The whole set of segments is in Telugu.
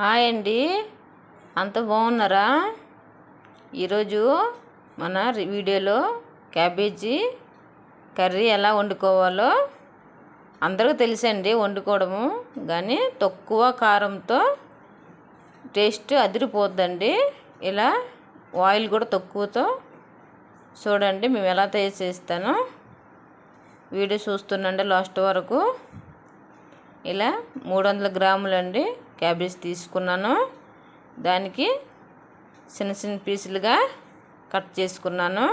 హాయ్ అండి, అంత బాగున్నారా? ఈరోజు మన వీడియోలో క్యాబేజీ కర్రీ ఎలా వండుకోవాలో అందరికీ తెలుసండి. వండుకోవడము కానీ తక్కువ కారంతో టేస్ట్ అదిరిపోద్దండి. ఇలా ఆయిల్ కూడా తక్కువతో చూడండి మేము ఎలా తయారు చేస్తానో వీడియో చూస్తుండండి లాస్ట్ వరకు. ఇలా 300 గ్రాములండి క్యాబేజ్ తీసుకున్నాను. దానికి చిన్న చిన్న పీసులుగా కట్ చేసుకున్నాను.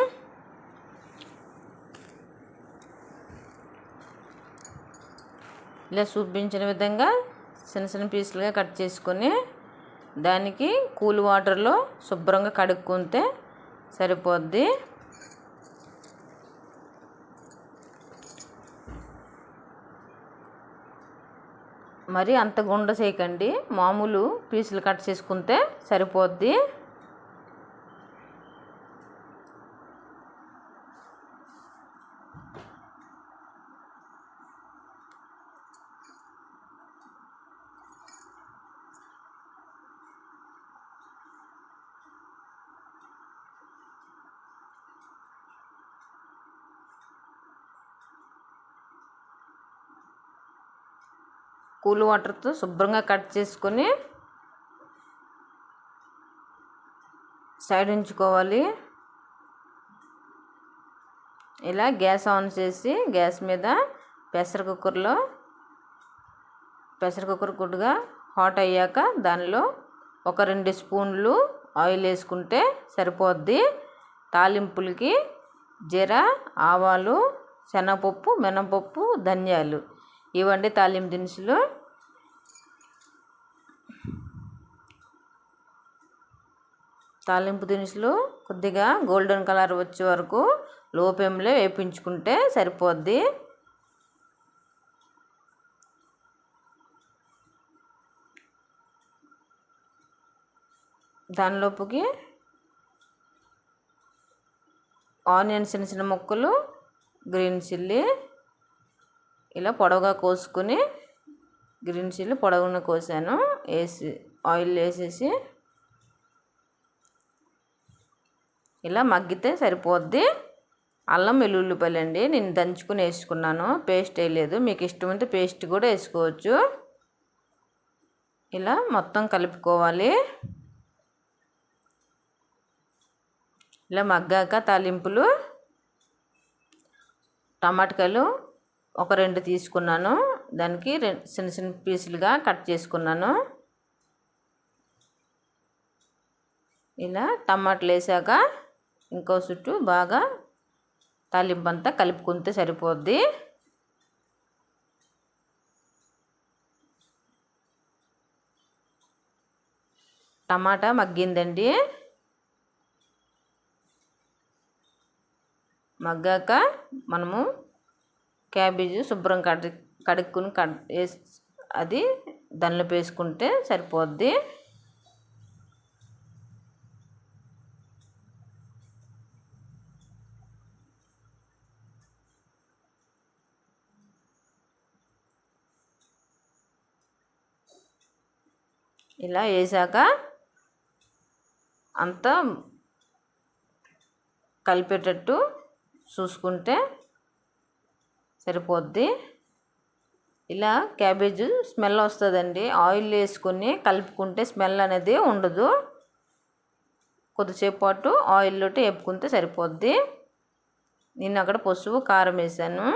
ఇలా చూపించిన విధంగా చిన్న చిన్న పీసులుగా కట్ చేసుకొని దానికి కూల్ వాటర్లో శుభ్రంగా కడుక్కుంటే సరిపోద్ది. మరి అంత గుండ చేయకండి, మామూలు పీసులు కట్ చేసుకుంటే సరిపోద్ది. కూల్ వాటర్తో శుభ్రంగా కట్ చేసుకొని సైడ్ ఉంచుకోవాలి. ఇలా గ్యాస్ ఆన్ చేసి గ్యాస్ మీద ప్రెషర్ కుక్కర్ గుడ్డుగా హాట్ అయ్యాక దానిలో ఒక 2 స్పూన్లు ఆయిల్ వేసుకుంటే సరిపోద్ది. తాలింపులకి జీరా, ఆవాలు, శనగపప్పు, మినపప్పు, ధనియాలు ఇవండి తాలింపు దినుసులు. తాలింపు దినుసులు కొద్దిగా గోల్డెన్ కలర్ వచ్చే వరకు లో ఫ్లేమ్లో వేయించుకుంటే సరిపోద్ది. దానిలోపుకి ఆనియన్స్ చిన్న చిన్న ముక్కలు, గ్రీన్ చిల్లీ ఇలా పొడవుగా కోసుకొని గ్రీన్ చిల్లీ పొడవుగా కోసాను. వేసి ఆయిల్ వేసేసి ఇలా మగ్గితే సరిపోద్ది. అల్లం వెల్లుల్లిపాయలు అండి నేను దంచుకుని వేసుకున్నాను, పేస్ట్ వేయలేదు. మీకు ఇష్టమైతే పేస్ట్ కూడా వేసుకోవచ్చు. ఇలా మొత్తం కలుపుకోవాలి. ఇలా మగ్గాక తాలింపులు టమాటాలు ఒక 2 తీసుకున్నాను. దానికి చిన్న చిన్న పీసులుగా కట్ చేసుకున్నాను. ఇలా టమాటాలు వేసాక ఇంకో చుట్టూ బాగా తాలింపు అంతా కలుపుకుంటే సరిపోద్ది. టమాటా మగ్గిందండి. మగ్గాక మనము క్యాబేజీ శుభ్రం కడుక్కుని అది దానిలో వేసుకుంటే సరిపోద్ది. ఇలా వేసాక అంతా కలిపేటట్టు చూసుకుంటే సరిపోద్ది. ఇలా క్యాబేజ్ స్మెల్ వస్తుందండి. ఆయిల్ వేసుకొని కలుపుకుంటే స్మెల్ అనేది ఉండదు. కొద్దిసేపు పాటు ఆయిల్లో వేపుకుంటే సరిపోద్ది. నేను అక్కడ పసుపు, కారం వేసాను.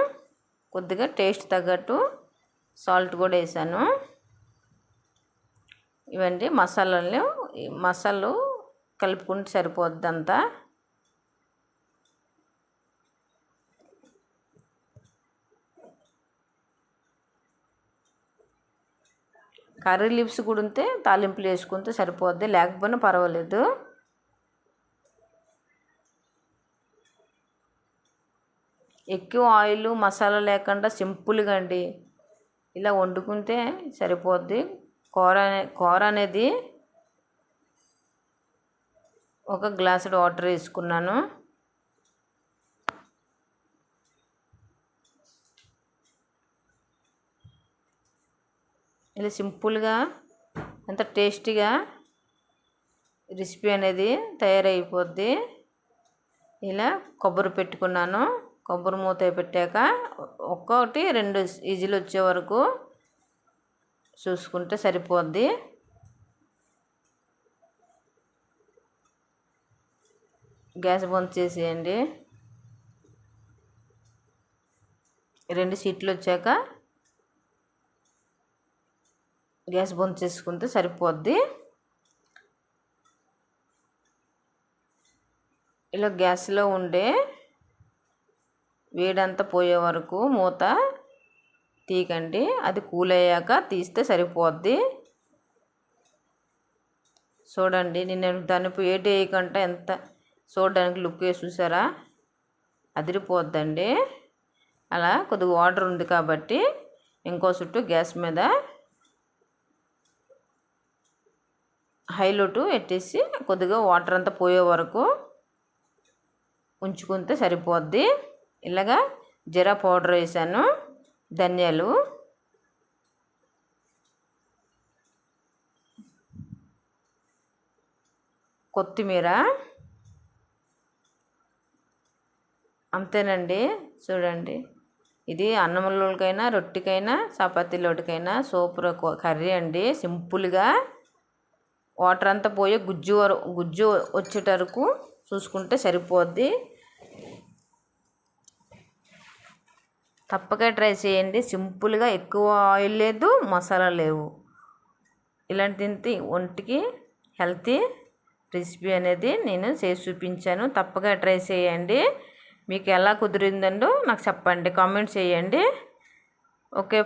కొద్దిగా టేస్ట్ తగ్గట్టు సాల్ట్ కూడా వేసాను. ఇవండి మసాలాలు కలుపుకుంటే సరిపోద్ది అంతా. కర్రీ లీవ్స్ కూడా ఉంటే తాలింపులు వేసుకుంటే సరిపోద్ది, లేకపోయినా పర్వాలేదు. ఎక్కువ ఆయిల్ మసాలా లేకుండా సింపుల్గా అండి ఇలా వండుకుంటే సరిపోద్ది. కూర అనేది ఒక గ్లాసుడు వాటర్ వేసుకున్నాను. ఇలా సింపుల్గా ఎంత టేస్టీగా రెసిపీ అనేది తయారైపోద్ది. ఇలా కొబ్బరి పెట్టుకున్నాను. కొబ్బరి మూత పెట్టాక 1-2 విజిల్ వచ్చే వరకు చూసుకుంటే సరిపోద్ది. గ్యాస్ బంద్ చేసేయండి. 2 సీట్లు వచ్చాక గ్యాస్ బంద్ చేసుకుంటే సరిపోద్ది. ఇలా గ్యాస్లో ఉండే వేడంతా పోయే వరకు మూత తీయకండి. అది కూల్ అయ్యాక తీస్తే సరిపోద్ది. చూడండి, నేను దాన్ని వేడి వేయకుండా ఎంత చూడడానికి లుక్ వేసి చూసారా, అదిరిపోద్దండి. అలా కొద్దిగా వాటర్ ఉంది కాబట్టి ఇంకో చుట్టూ గ్యాస్ మీద హైలోటు పెట్టేసి కొద్దిగా వాటర్ అంతా పోయే వరకు ఉంచుకుంటే సరిపోద్ది. ఇలాగా జీరా పౌడర్ వేసాను, ధనియాలు, కొత్తిమీర, అంతేనండి. చూడండి, ఇది అన్నంలోకైనా రొట్టెకైనా చపాతీలోకైనా సూపర్ కర్రీ అండి. సింపుల్గా వాటర్ అంతా పోయి గుజ్జు వచ్చేట వరకు చూసుకుంటే సరిపోద్ది. తప్పక ట్రై చేయండి. సింపుల్గా, ఎక్కువ ఆయిల్ లేదు, మసాలా లేవు. ఇలాంటి ఒంటికి హెల్తీ రెసిపీ అనేది నేను చేసి చూపించాను. తప్పక ట్రై చేయండి. మీకు ఎలా కుదిరిందో నాకు చెప్పండి, కామెంట్ చేయండి. ఓకే.